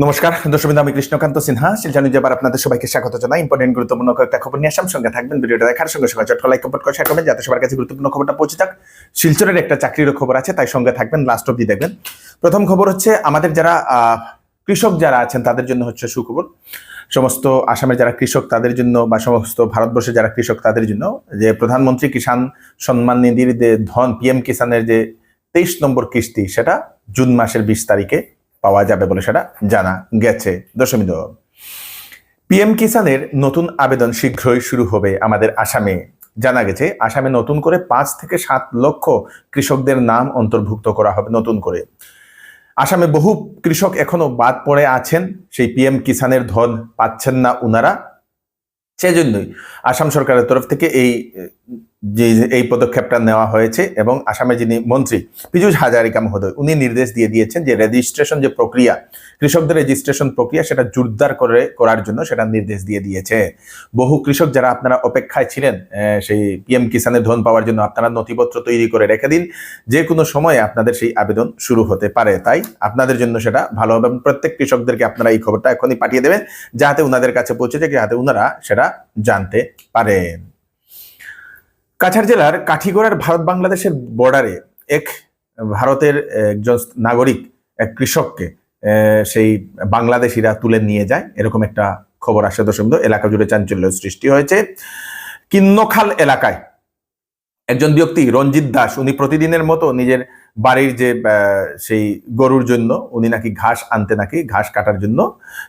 নমস্কার দর্শক, আমি কৃষ্ণকান্ত সিনহা শিলচর নিউজে আবার আপনাদের সবাইকে স্বাগত জানাই। ইম্পর্টেন্ট গুরুত্বপূর্ণ কয়েকটা খবর নিয়ে আসাম, সঙ্গে থাকবেন। ভিডিওটা দেখার সঙ্গে সঙ্গে চটকা লাইক কমেন্ট করে শেয়ার করবেন যাতে সবার কাছে গুরুত্বপূর্ণ খবরটা পৌঁছে যাক। শিলচরের একটা চাকরির খবর আছে, তাই সঙ্গে থাকবেন, লাস্ট অবধি দেখবেন। প্রথম খবর হচ্ছে আমাদের যারা কৃষক যারা আছেন তাদের জন্য হচ্ছে সুখবর। সমস্ত আসামের যারা কৃষক তাদের জন্য বা সমস্ত ভারতবর্ষে যারা কৃষক তাদের জন্য যে প্রধানমন্ত্রী কিষাণ সম্মান নিধির যে ধন পিএম কিষানের যে 23 নম্বর কিস্তি সেটা জুন মাসের 20 তারিখে পাওয়া যাবে বলে সেটা জানা গেছে। দশমিক পিএম কিষানের নতুন আবেদন শীঘ্রই শুরু হবে আমাদের আসামে। জানা গেছে আসামে নতুন করে 5 থেকে 7 লক্ষ কৃষকদের নাম অন্তর্ভুক্ত করা হবে নতুন করে। আসামে বহু কৃষক এখনো বাদ পড়ে আছেন, সেই পিএম কিষানের ধন পাচ্ছেন না উনারা। সেজন্যই আসাম সরকারের তরফ থেকে এই পদক্ষেপটা নেওয়া হয়েছে এবং আসামের যিনি মন্ত্রী পীযূষ হাজারিকা মহোদয় উনি নির্দেশ দিয়ে দিয়েছেন যে রেজিস্ট্রেশন যে প্রক্রিয়া, কৃষকদের রেজিস্ট্রেশন প্রক্রিয়া সেটা জোরদার করার জন্য সেটা নির্দেশ দিয়ে দিয়েছে। বহু কৃষক যারা আপনারা অপেক্ষায় ছিলেন সেই পিএম কিষানের ধন পাওয়ার জন্য, আপনারা নথিপত্র তৈরি করে রেখে দিন, যে কোনো সময়ে আপনাদের সেই আবেদন শুরু হতে পারে। তাই আপনাদের জন্য সেটা ভালো হবে। প্রত্যেক কৃষকদেরকে আপনারা এই খবরটা এখনই পাঠিয়ে দেবেন যাতে উনাদের কাছে পৌঁছে যায়, যাতে উনারা সেটা জানতে পারেন। কাছাড় জেলার কাঠিগড়ার ভারত বাংলাদেশের বর্ডারে ভারতের একজন নাগরিক এক কৃষককে সেই বাংলাদেশিরা তুলে নিয়ে যায়, এরকম একটা খবর আসে। দর্শক, এলাকা জুড়ে চাঞ্চল্য সৃষ্টি হয়েছে। কিন্নখাল এলাকায় একজন ব্যক্তি রঞ্জিত দাস, উনি প্রতিদিনের মতো নিজের বাড়ির যে সেই গরুর জন্য উনি নাকি ঘাস আনতে, নাকি ঘাস কাটার জন্য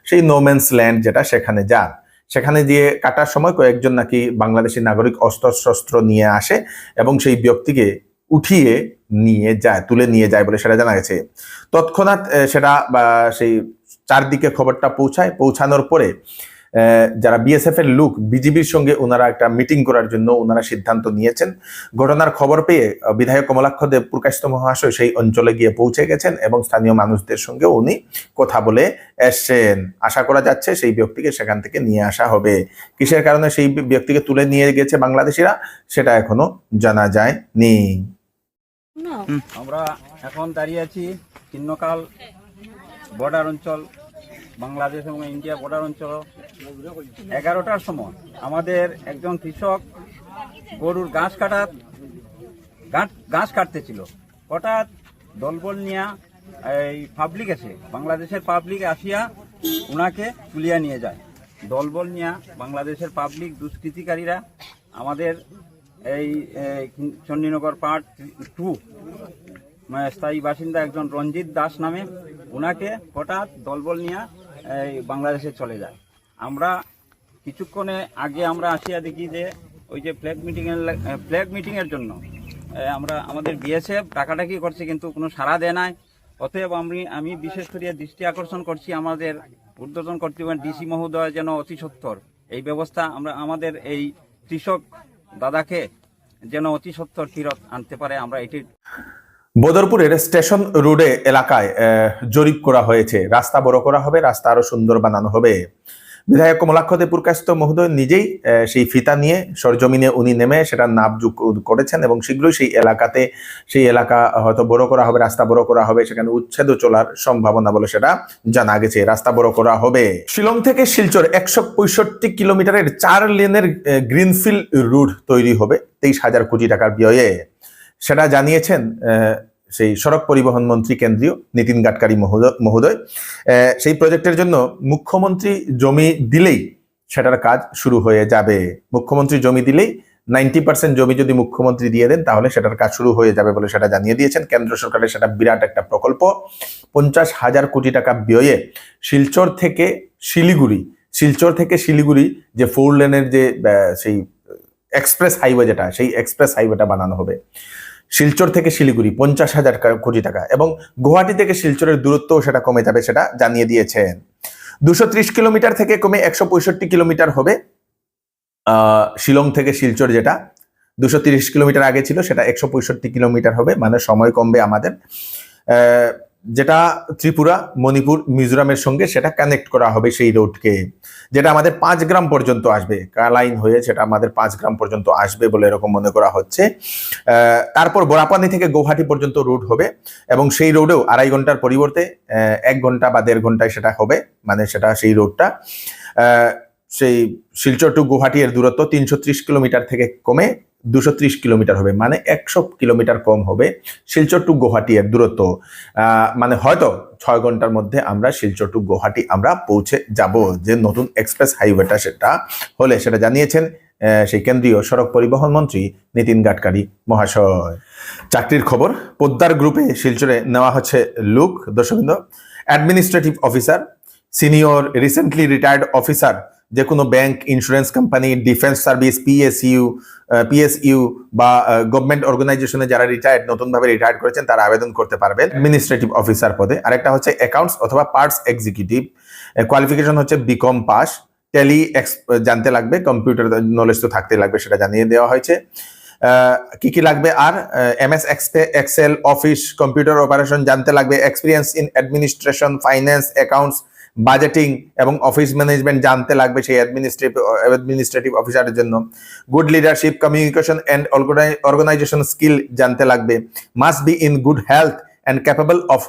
সেই নোম্যান্স ল্যান্ড যেটা সেখানে যান। সেখানে দিয়ে কাটার সময় কয়েকজন নাকি বাংলাদেশি নাগরিক অস্ত্র নিয়ে আসে এবং সেই ব্যক্তিকে উঠিয়ে নিয়ে যায়, তুলে নিয়ে যায় বলে সেটা জানা গেছে। তৎক্ষণাৎ সেটা সেই চারদিকে খবরটা পৌঁছানোর পরে যারা বিএসএফ এর লোক, বিজিবির সঙ্গে ওনারা একটা মিটিং করার জন্য ওনারা সিদ্ধান্ত নিয়েছেন। ঘটনার খবর পেয়ে বিধায়ক কমলাক্ষ দেব পুরকায়স্থ মহাশয় সেই অঞ্চলে গিয়ে পৌঁছে গেছেন এবং স্থানীয় মানুষদের সঙ্গে উনি কথা বলে এসছেন। আশা করা যাচ্ছে সেই ব্যক্তিকে সেখান থেকে নিয়ে আসা হবে। কিসের কারণে সেই ব্যক্তিকে তুলে নিয়ে গেছে বাংলাদেশিরা সেটা এখনো জানা যায়নি। আমরা এখন দাঁড়িয়ে আছি কিন্নকাল বর্ডার অঞ্চল, বাংলাদেশ এবং ইন্ডিয়া বর্ডার অঞ্চল। 11টার সময় আমাদের একজন কৃষক গরুর ঘাস কাটতেছিল। হঠাৎ দলবল নিয়ে এই পাবলিক এসে, বাংলাদেশের পাবলিক আসিয়া উনাকে তুলিয়া নিয়ে যায়। দলবল নিয়ে বাংলাদেশের পাবলিক দুষ্কৃতিকারীরা আমাদের এই চণ্ডীনগর পার্ট 2 স্থায়ী বাসিন্দা একজন রঞ্জিত দাস নামে উনাকে হঠাৎ দলবল নিয়ে এই বাংলাদেশে চলে যায়। আমরা কিছুক্ষণে আগে আমরা আসিয়া দেখি যে ওই যে ফ্ল্যাগ মিটিংয়ের জন্য আমরা আমাদের বিএসএফ ডাকাডাকি করছে, কিন্তু কোনো সাড়া দেয় নাই। অতএব আমি বিশেষ করে দৃষ্টি আকর্ষণ করছি আমাদের ঊর্ধ্বতন কর্তৃপক্ষ ডিসি মহোদয় যেন অতি সত্বর এই ব্যবস্থা আমাদের এই কৃষক দাদাকে যেন অতি সত্বর ফিরত আনতে পারে। আমরা এটি বদরপুরের স্টেশন রোডে এলাকায় জরিপ করা হয়েছে। রাস্তা বড় করা হবে, রাস্তা আরো সুন্দর বানানো হবে। বিধায়ক কমলাক্ষ দেব পুরকায়স্থ মহোদয় নিজেই সেই ফিতা নিয়ে সরজমিনে উনি নেমে সেটা নাপজোক করেছেন এবং শীঘ্রই সেই এলাকা হয়তো বড় করা হবে, রাস্তা বড় করা হবে, সেখানে উচ্ছেদ চলার সম্ভাবনা বলে সেটা জানা গেছে। রাস্তা বড় করা হবে। শিলং থেকে শিলচর 165 কিলোমিটারের 4 লেনের গ্রিনফিল্ড রোড তৈরি হবে 23,000 কোটি টাকার ব্যয়ে। সেটা জানিয়েছেন সেই সড়ক পরিবহন মন্ত্রী কেন্দ্রীয় নীতিন গাডকারি মহোদয়। সেই প্রজেক্টের জন্য মুখ্যমন্ত্রী জমি দিলেই সেটার কাজ শুরু হয়ে যাবে। মুখ্যমন্ত্রী জমি দিলেই 90% জমি যদি মুখ্যমন্ত্রী দিয়ে দেন তাহলে সেটার কাজ শুরু হয়ে যাবে বলে সেটা জানিয়ে দিয়েছেন। কেন্দ্র সরকারের সেটা বিরাট একটা প্রকল্প। 50,000 কোটি টাকা ব্যয়ে শিলচর থেকে শিলিগুড়ি যে 4 লেনের যে সেই এক্সপ্রেস হাইওয়ে যেটা, সেই এক্সপ্রেস হাইওয়েটা বানানো হবে। শিলচর থেকে শিলিগুড়ি 50,000 কোটি টাকা এবং গুয়াহাটি থেকে শিলচরের দূরত্ব সেটা কমে যাবে, সেটা জানিয়ে দিয়েছেন। 230 কিলোমিটার থেকে কমে 165 কিলোমিটার হবে। শিলং থেকে শিলচর যেটা 230 কিলোমিটার আগে ছিল সেটা 165 কিলোমিটার হবে, মানে সময় কমবে আমাদের। যেটা ত্রিপুরা, মণিপুর, মিজোরামের সঙ্গে সেটা কানেক্ট করা হবে সেই রোডকে, যেটা আমাদের 5 গ্রাম পর্যন্ত আসবে, কালাইন হয়ে সেটা আমাদের 5 গ্রাম পর্যন্ত আসবে বলে এরকম মনে করা হচ্ছে। তারপর বোরাপানি থেকে গৌহাটি পর্যন্ত রুট হবে এবং সেই রোডেও 2.5 ঘন্টার পরিবর্তে 1 ঘন্টা বা 1.5 ঘন্টায় সেটা হবে, মানে সেটা সেই রোডটা সেই শিলচর টু গুয়াহাটি এর দূরত্ব 330 কিলোমিটার থেকে কমে 230 কিলোমিটার হবে, মানে 100 কিলোমিটার কম হবে শিলচর টু গুয়াহাটি এর দূরত্ব। মানে হয়তো 6 ঘন্টার মধ্যে আমরা শিলচর টু গুয়াহাটি আমরা পৌঁছে যাব, যে নতুন এক্সপ্রেস হাইওয়েটা সেটা হলে, সেটা জানিয়েছেন সেই কেন্দ্রীয় সড়ক পরিবহন মন্ত্রী নীতিন গাডকারি মহাশয়। চাকরির খবর, পোদ্দার গ্রুপে শিলচরে নেওয়া হচ্ছে লুক। দর্শকবৃন্দ, administrative officer, senior recently retired officer, যে কোনো bank, insurance company, defence service, PSU বা গভর্নমেন্ট অর্গানাইজেশনে যারা রিটায়ার্ড, নতুনভাবে রিটায়ার্ড করেছেন, তারা আবেদন করতে পারবেন অ্যাডমিনিস্ট্রেটিভ অফিসার পদে। আরেকটা হচ্ছে অ্যাকাউন্টস অথবা পার্টস এক্সিকিউটিভ, কোয়ালিফিকেশন হচ্ছে বিকম পাস, টেলি জানতে লাগবে, কম্পিউটার নলেজ তো থাকতে লাগবে, সেটা জানিয়ে দেওয়া হয়েছে। কি কি লাগবে আর, MS Excel, office, computer operation জানতে লাগবে, experience in administration, finance, accounts, budgeting এবং অফিস ম্যানেজমেন্ট জানতে লাগবে সেই অ্যাডমিনিস্ট্রেটিভ অফিসারের জন্য। Good leadership, communication and organization skill জানতে লাগবে। Must be in good health and capable of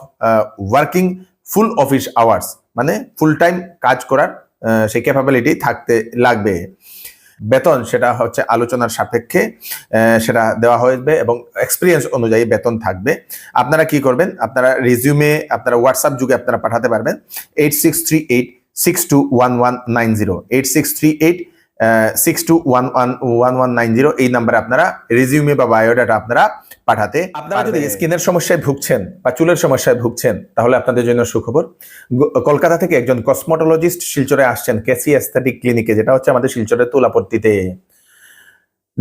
working full office hours, মানে ফুল টাইম কাজ করার সেই ক্যাপাবিলিটি থাকতে লাগবে। বেতন সেটা হচ্ছে আলোচনার সাপেক্ষে সেটা দেওয়া হবে এবং এক্সপিরিয়েন্স অনুযায়ী বেতন থাকবে। আপনারা কি করবেন, আপনারা রিজিউমে আপনারা হোয়াটসঅ্যাপ যুগে আপনারা পাঠাতে পারবেন 8638621190, 8638621190 এই নাম্বারে আপনারা রিজিউমে বা বায়োডাটা আপনারা পাঠাতে। আপনারা যদি স্কিনের সমস্যায় ভুগছেন বা চুলের সমস্যায় ভুগছেন, তাহলে আপনাদের জন্য সুখবর। কলকাতা থেকে একজন কসমোটোলজিস্ট শিলচরে আসছেন কেসি এস্থেটিক ক্লিনিকে, যেটা হচ্ছে আমাদের শিলচরের তুলাপট্টিতে।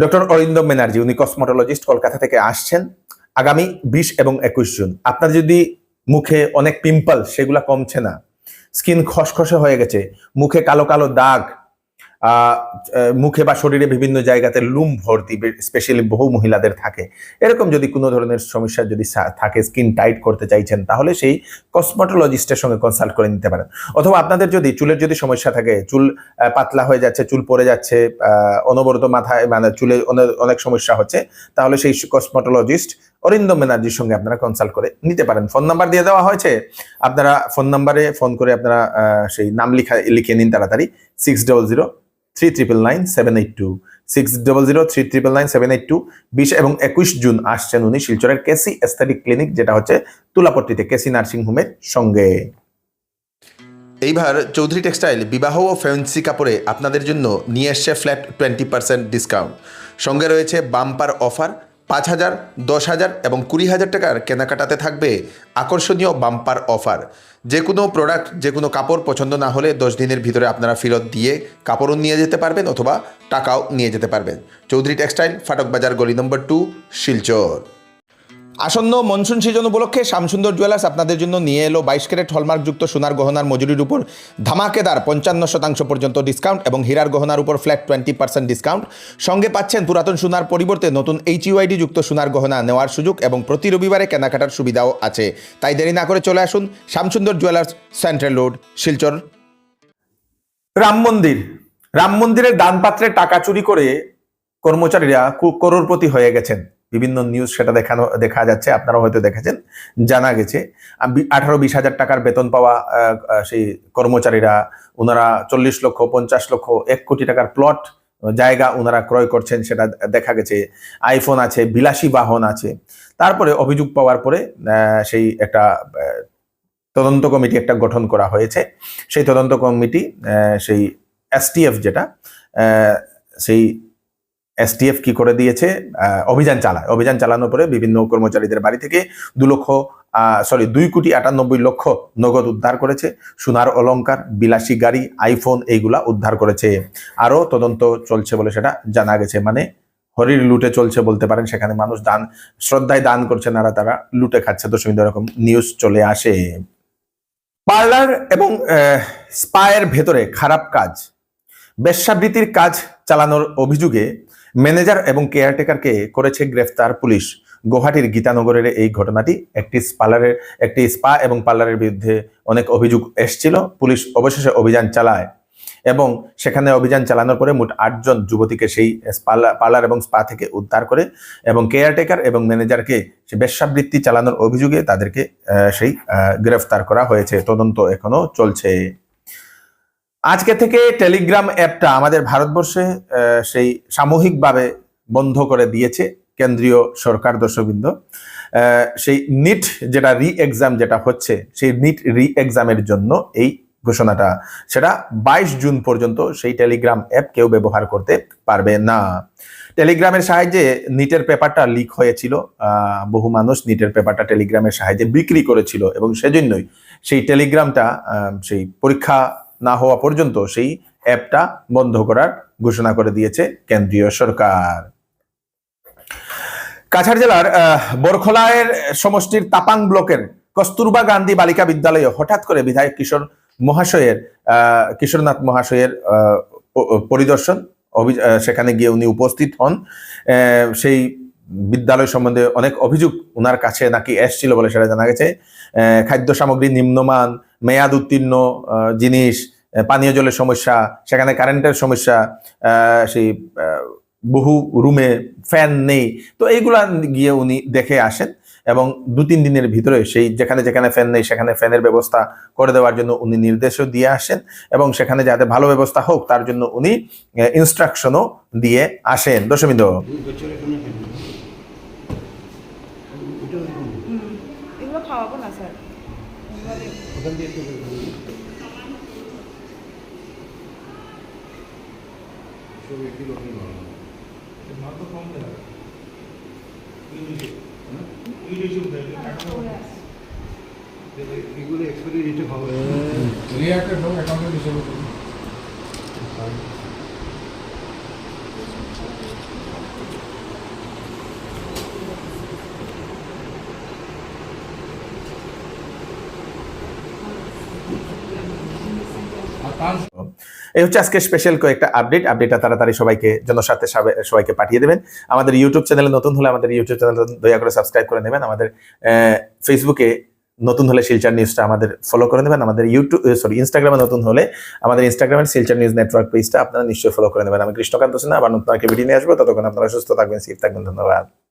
ডক্টর অরিন্দম ব্যানার্জি, উনি কসমোটোলজিস্ট, কলকাতা থেকে আসছেন আগামী 20 এবং 21 জুন। আপনার যদি মুখে অনেক পিম্পল, সেগুলা কমছে না, স্কিন খসখসে হয়ে গেছে, মুখে কালো কালো দাগ, মুখে বা শরীরে বিভিন্ন জায়গাতে লুম ভর্তি, স্পেশালি বহু মহিলাদের থাকে, এরকম যদি কোনো ধরনের সমস্যা যদি থাকে, স্কিন টাইট করতে চাইছেন, তাহলে সেই কসমোটোলজিস্টের সঙ্গে কনসাল্ট করে নিতে পারেন। অথবা আপনাদের যদি চুলের যদি সমস্যা থাকে, চুল পাতলা হয়ে যাচ্ছে, চুল পড়ে যাচ্ছে, অনবরত মাথায় মানে চুলে অনেক সমস্যা হচ্ছে, তাহলে সেই কসমোটোলজিস্ট অরিন্দম ব্যানার্জির সঙ্গে আপনারা কনসাল্ট করে নিতে পারেন। ফোন নাম্বার দিয়ে দেওয়া হয়েছে, আপনারা ফোন নাম্বারে ফোন করে আপনারা সেই নাম লিখে নিন তাড়াতাড়ি। 6003999782, 6003999782। 20 এবং 21 জুন আসছেন উনি শিলচরের কেসি এস্থেটিক ক্লিনিক, যেটা হচ্ছে তুলাপট্টিতে কেসি নার্সিং হোমের সঙ্গে। এইবার চৌধুরী টেক্সটাইল বিবাহ ও ফ্যান্সি কাপড়ে আপনাদের জন্য নিয়ে এসছে ফ্ল্যাট 20% ডিসকাউন্ট। সঙ্গে রয়েছে বাম্পার অফার, 5,000, 10,000 এবং 20,000 টাকার কেনাকাটাতে থাকবে আকর্ষণীয় বাম্পার অফার। যে কোনো প্রোডাক্ট, যে কোনো কাপড় পছন্দ না হলে 10 দিনের ভিতরে আপনারা ফেরত দিয়ে কাপড়ও নিয়ে যেতে পারবেন অথবা টাকাও নিয়ে যেতে পারবেন। চৌধুরী টেক্সটাইল, ফাটক বাজার, গলি নম্বর 2, শিলচর। আসন্ন মনসুন সিজন উপলক্ষে শ্যামসুন্দর জুয়েলার্স আপনাদের জন্য নিয়ে এলো 22 ক্যারেট হলমার্কযুক্ত সোনার গহনার মজুরির উপর ধামাকেদার 55% পর্যন্ত ডিসকাউন্ট এবং হীরার গহনার উপর ফ্ল্যাট 20% ডিসকাউন্ট। সঙ্গে পাচ্ছেন পুরাতন সোনার পরিবর্তে নতুন HUID যুক্ত সোনার গহনা নেওয়ার সুযোগ এবং প্রতি রবিবারে কেনাকাটার সুবিধাও আছে। তাই দেরি না করে চলে আসুন Shyamsundar jewellers, central road, Silchar. Ram মন্দিরের দান পাত্রে টাকা চুরি করে কর্মচারীরা করোড়পতি হয়ে গেছেন। বিভিন্ন নিউজ সেটা দেখা যাচ্ছে, আপনারাও হয়তো দেখেছেন। জানা গেছে 18-20 হাজার টাকার বেতন পাওয়া সেই কর্মচারীরা, ওনারা 40 লক্ষ, 50 লক্ষ, 1 কোটি টাকার প্লট জায়গা ওনারা ক্রয় করছেন, সেটা দেখা গেছে। আইফোন আছে, বিলাসী বাহন আছে। তারপরে অভিযোগ পাওয়ার পরে সেই একটা তদন্ত কমিটি একটা গঠন করা হয়েছে। সেই তদন্ত কমিটি সেই STF যেটা, সেই STF কি করে দিয়েছে, অভিযান চালানোর পরে বিভিন্ন কর্মচারীদের বাড়ি থেকে 2,98,00,000 নগদ উদ্ধার করেছে। সোনার অলংকার, বিলাসী গাড়ি, আইফোন এইগুলা উদ্ধার করেছে। আরো তদন্ত চলছে বলে সেটা জানা গেছে। মানে হরির লুটে চলছে বলতে পারেন, সেখানে মানুষ শ্রদ্ধায় দান করছে না, তারা লুটে খাচ্ছে। তো এরকম নিউজ চলে আসে। পার্লার এবং স্পায়ের ভেতরে খারাপ কাজ, বেশ্যাবৃত্তির কাজ চালানোর অভিযোগে ম্যানেজার এবং কেয়ারটেকারকে করেছে গ্রেফতার পুলিশ। গুয়াহাটির গীতানগরের এই ঘটনাটি। একটি স্পা এবং পার্লারের বিরুদ্ধে অনেক অভিযোগ এসেছিল। পুলিশ অবশেষে অভিযান চালায় এবং সেখানে অভিযান চালানোর পরে মোট 8 জন যুবতীকে সেই পার্লার এবং স্পা থেকে উদ্ধার করে এবং কেয়ারটেকার এবং ম্যানেজারকে বেশ্যাবৃত্তি চালানোর অভিযোগে তাদেরকে গ্রেফতার করা হয়েছে। তদন্ত এখনো চলছে। আজকে থেকে টেলিগ্রাম অ্যাপটা আমাদের ভারতবর্ষে সেই সামূহিকভাবে বন্ধ করে দিয়েছে কেন্দ্রীয় সরকার। দর্শকবৃন্দ, সেই নিট যেটা এক্সাম যেটা হচ্ছে, সেই নিট এক্সামের জন্য এই ঘোষণাটা, সেটা 22 জুন পর্যন্ত সেই টেলিগ্রাম অ্যাপ কেউ ব্যবহার করতে পারবে না। টেলিগ্রামের সাহায্যে নিটের পেপারটা লিক হয়েছিল, বহু মানুষ নিটের পেপারটা টেলিগ্রামের সাহায্যে বিক্রি করেছিল এবং সেজন্যই সেই টেলিগ্রামটা সেই পরীক্ষা না হওয়া পর্যন্ত সেই অ্যাপটা বন্ধ করার ঘোষণা করে দিয়েছে কেন্দ্রীয় সরকার। কাছাড় জেলার বরখলায়ের সমষ্টির তাপাং ব্লকের কস্তুরবা গান্ধী বালিকা বিদ্যালয়ে হঠাৎ করে বিধায়ক কিশোরনাথ মহাশয়ের পরিদর্শন, সেখানে গিয়ে উনি উপস্থিত হন। সেই বিদ্যালয় সম্বন্ধে অনেক অভিযোগ উনার কাছে নাকি এসছিল বলে সেটা জানা গেছে। খাদ্য সামগ্রী নিম্নমান, মেয়াদ উত্তীর্ণ জিনিস, পানীয় জলের সমস্যা, সেখানে কারেন্টের সমস্যা, সেই বহু রুমে ফ্যান নেই। তো এইগুলা গিয়ে উনি দেখে আসেন এবং 2-3 দিনের ভিতরে সেই যেখানে যেখানে ফ্যান নেই সেখানে ফ্যানের ব্যবস্থা করে দেওয়ার জন্য উনি নির্দেশও দিয়ে আসেন এবং সেখানে যাতে ভালো ব্যবস্থা হোক তার জন্য উনি ইনস্ট্রাকশনও দিয়ে আসেন। দর্শকবৃন্দ, এগুলো খাওয়াবো না স্যার। এগুলো এক্সপায়ারি ডেটে খাবার রিঅ্যাক্টেড হোক অ্যাকাউন্টে ডিসেবল করুন। এই হচ্ছে আজকে স্পেশাল কয়েকটা আপডেটটা তাড়াতাড়ি জনস্বার্থে সবাইকে পাঠিয়ে দেবেন। আমাদের ইউটিউব চ্যানেলে নতুন হলে আমাদের ইউটিউব চ্যানেল দয়া করে সাবস্ক্রাইব করে নেবেন। আমাদের ফেসবুকে নতুন হলে শিলচর নিউজটা আমাদের ফলো করে নেবেন। আমাদের ইনস্টাগ্রামে নতুন হলে আমাদের ইনস্টাগ্রামের শিলচর নিউজ নেটওয়ার্ক পেজটা আপনারা নিশ্চয়ই ফলো করে নেবেন। আমি কৃষ্ণকান্ত সিনহা আবার নতুন একটা ভিডিও নিয়ে আসবো। ততক্ষণ আপনারা সুস্থ থাকবেন, সেফ থাকবেন। ধন্যবাদ।